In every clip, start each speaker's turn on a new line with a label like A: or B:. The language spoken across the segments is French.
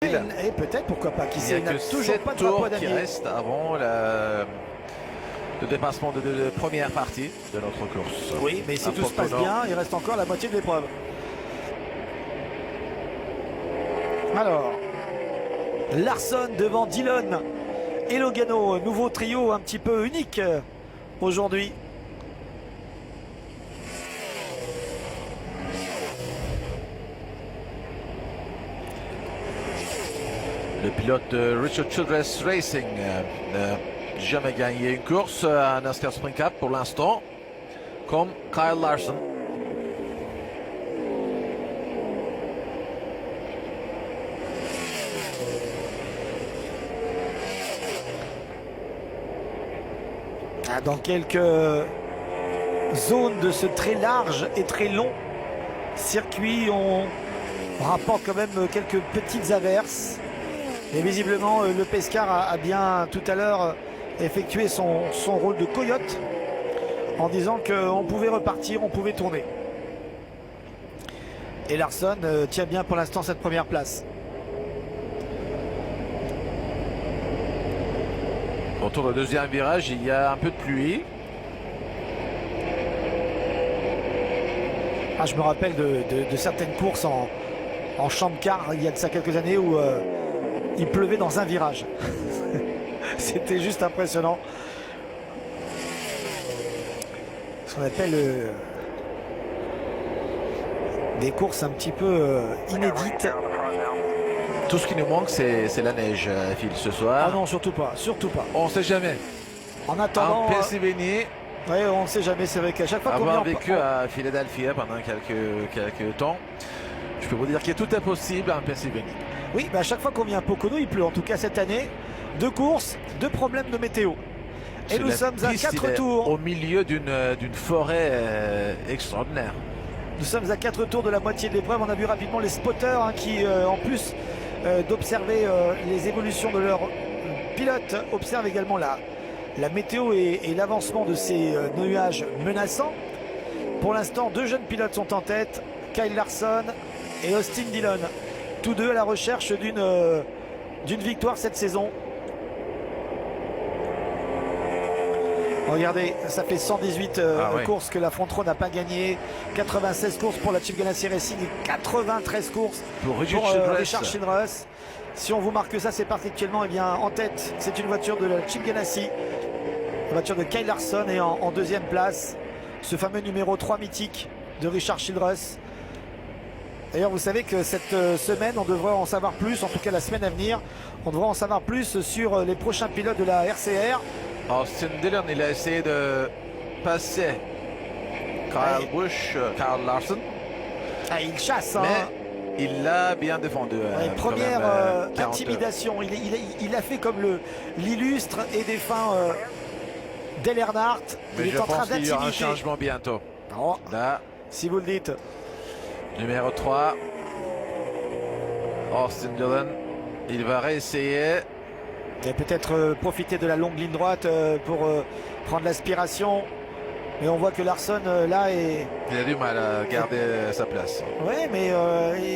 A: Et peut-être, pourquoi pas, qui sait,
B: il n'y a que
A: toujours
B: 7
A: pas de drapeau
B: tours
A: à
B: qui
A: damier.
B: restent avant le dépassement de première partie de notre course.
A: Oui, mais si
B: À
A: tout se passe
B: Pocono.
A: bien, il reste encore la moitié de l'épreuve. Alors, Larsson devant Dillon et Logano, nouveau trio un petit peu unique aujourd'hui.
B: Le pilote de Richard Childress Racing n'a jamais gagné une course à NASCAR Sprint Cup pour l'instant, comme Kyle Larson.
A: Dans quelques zones de ce très large et très long circuit, on rapporte quand même quelques petites averses. Et visiblement, le Pescar a bien tout à l'heure effectué son rôle de coyote en disant qu'on pouvait repartir, on pouvait tourner. Et Larsson tient bien pour l'instant cette première place.
B: Autour du deuxième virage, il y a un peu de pluie.
A: Je me rappelle de certaines courses en champ de car il y a de ça quelques années où il pleuvait dans un virage. C'était juste impressionnant. Ce qu'on appelle des courses un petit peu inédites.
B: Tout ce qui nous manque, c'est la neige, Phil, ce soir.
A: Ah non, surtout pas, surtout pas.
B: On ne sait jamais.
A: En attendant,
B: En Pennsylvanie,
A: on ne sait jamais, c'est vrai qu'à chaque fois qu'on
B: avoir
A: vient
B: vécu à Philadelphie pendant quelques temps, je peux vous dire que tout est possible en Pennsylvanie.
A: Oui, à chaque fois qu'on vient à Pocono, il pleut. En tout cas cette année, 2 courses, 2 problèmes de météo. Et nous sommes à 4 tours.
B: Au milieu d'une forêt extraordinaire.
A: Nous sommes à 4 tours de la moitié de l'épreuve. On a vu rapidement les spotters qui, en plus d'observer les évolutions de leurs pilotes, observent également la météo et l'avancement de ces nuages menaçants. Pour l'instant, 2 jeunes pilotes sont en tête, Kyle Larson et Austin Dillon. Tous deux à la recherche d'une victoire cette saison. Regardez, ça fait 118 courses que la Front Row n'a pas gagné, 96 courses pour la Chip Ganassi Racing et 93 courses pour Richard Childress. Si on vous marque ça, c'est particulièrement en tête. C'est une voiture de la Chip Ganassi, la voiture de Kyle Larson, et en deuxième place, ce fameux numéro 3 mythique de Richard Childress. D'ailleurs, vous savez que cette semaine, on devrait en savoir plus, en tout cas la semaine à venir, on devrait en savoir plus sur les prochains pilotes de la RCR.
B: Austin Dillon, il a essayé de passer Kyle Larson.
A: Il chasse,
B: mais il l'a bien défendu.
A: Première intimidation. Il a fait comme l'illustre et défunt Dale Earnhardt.
B: Mais
A: il
B: je
A: est en train
B: pense qu'il y aura un
A: d'intimider.
B: changement bientôt.
A: Oh,
B: Là,
A: si vous le dites.
B: numéro 3. Austin Dillon. Il va réessayer.
A: Il va peut-être profiter de la longue ligne droite pour prendre l'aspiration. Mais on voit que Larson, là, est...
B: Il a du mal à garder sa place.
A: Oui, mais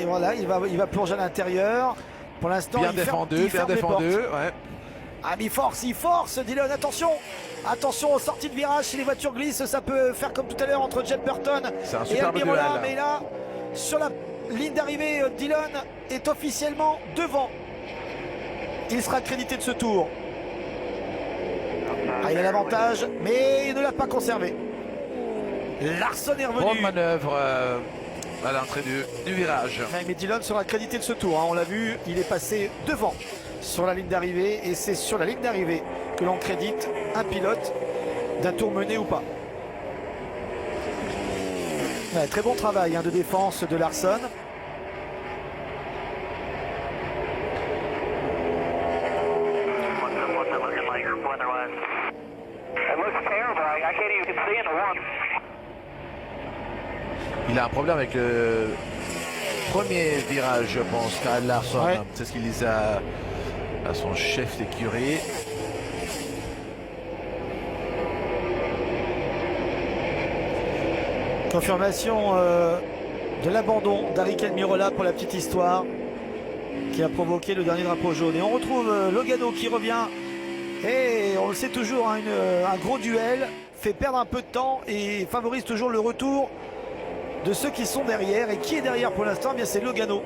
A: voilà, il va plonger à l'intérieur. Pour l'instant,
B: bien
A: il
B: défendu,
A: ferme
B: bien
A: les portes.
B: défendu. Ouais.
A: Ah, mais il force, Dillon, attention. Attention aux sorties de virage, si les voitures glissent, ça peut faire comme tout à l'heure entre Jet Burton et Almirola. Mais là, sur la ligne d'arrivée, Dillon est officiellement devant. Il sera crédité de ce tour. Il a l'avantage, mais il ne l'a pas conservé. Larson est revenu.
B: Bonne manœuvre à l'entrée du virage.
A: Mais Dillon sera crédité de ce tour. On l'a vu, il est passé devant sur la ligne d'arrivée. Et c'est sur la ligne d'arrivée que l'on crédite un pilote d'un tour mené ou pas. Très bon travail de défense de Larson.
B: Il a un problème avec le premier virage, je pense, Kyle Larson.
A: Ouais.
B: C'est ce qu'il disait à son chef d'écurie.
A: Confirmation de l'abandon d'Aric Almirola pour la petite histoire. qui a provoqué le dernier drapeau jaune. Et on retrouve Logano qui revient. Et on le sait toujours, hein, un gros duel fait perdre un peu de temps et favorise toujours le retour de ceux qui sont derrière. Et qui est derrière pour l'instant? Bien, c'est Logano.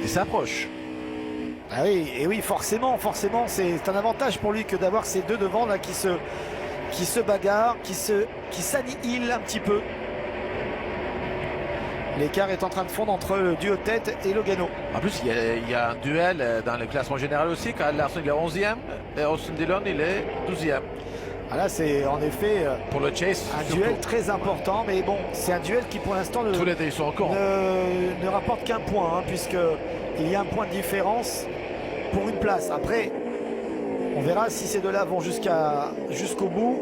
B: Il s'approche.
A: Ah oui, et oui, forcément, c'est un avantage pour lui que d'avoir ces deux devant là qui se bagarrent, qui s'annihilent un petit peu. L'écart est en train de fondre entre le duo tête et Logano.
B: En plus, il y a un duel dans le classement général aussi. Kyle Larson il est 11e et Austin Dillon il est 12e.
A: Ah là, c'est en effet
B: pour le chase,
A: un duel très important. Mais bon, c'est un duel qui pour l'instant
B: tous les deux sont encore
A: ne rapporte qu'un point, hein, puisqu'il y a un point de différence pour une place. Après, on verra si ces deux-là vont jusqu'au bout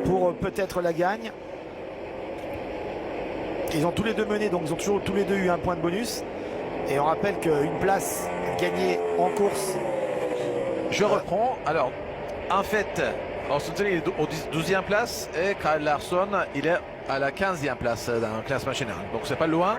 A: pour peut-être la gagne. Ils ont tous les deux mené, donc ils ont toujours tous les deux eu un point de bonus. Et on rappelle qu'une place gagnée en course.
B: Je reprends. Alors, en fait, Austin Dillon est au 12e place et Kyle Larson, il est à la 15e place dans le classement général. Donc c'est pas loin.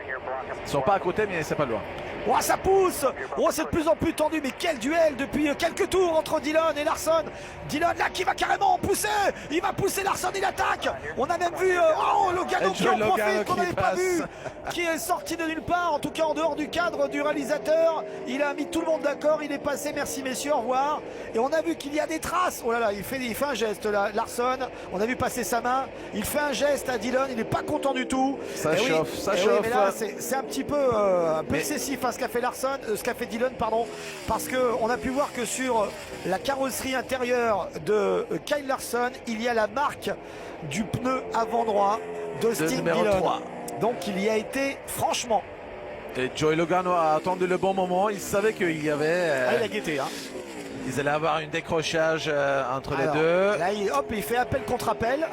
B: Ils sont pas à côté, mais c'est pas loin.
A: Oh, ça pousse! Oh, c'est de plus en plus tendu, mais quel duel depuis quelques tours entre Dillon et Larson. Dillon là qui va carrément pousser! Il va pousser Larson, il attaque! On a même vu Logano qui en profite, qu'on n'avait pas vu, qui est sorti de nulle part, en tout cas en dehors du cadre du réalisateur. Il a mis tout le monde d'accord, il est passé, merci messieurs, au revoir. Et on a vu qu'il y a des traces. Oh là là, il fait un geste là, Larson. On a vu passer sa main, il fait un geste à Dillon, il n'est pas content du tout.
B: Ça chauffe,
A: oui,
B: ça chauffe.
A: Oui, mais là, c'est un petit peu excessif, hein, ce qu'a fait Larson, ce qu'a fait Dillon, pardon, parce qu'on a pu voir que sur la carrosserie intérieure de Kyle Larson, il y a la marque du pneu avant droit d'Austin Dillon. 3. Donc il y a été franchement.
B: Et Joey Logano a attendu le bon moment. Il savait qu'il y avait.
A: Il a guetté. Hein.
B: Ils allaient avoir un décrochage entre les deux.
A: Là, il fait appel contre appel.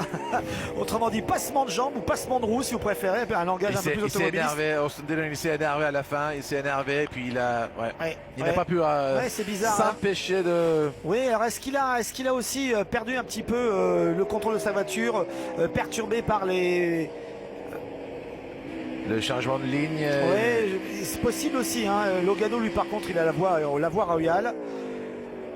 A: Autrement dit, passement de jambes ou passement de roue, si vous préférez. Un langage un peu plus automobiliste.
B: Il s'est énervé. Austin Dillon, il s'est énervé à la fin. Il s'est énervé. Puis il a. Il n'a pas pu s'empêcher de.
A: Oui, alors est-ce qu'il a aussi perdu un petit peu le contrôle de sa voiture, perturbé par les.
B: Le changement de ligne.
A: Oui, c'est possible aussi. Hein. Logano, lui, par contre, il a la voie royale.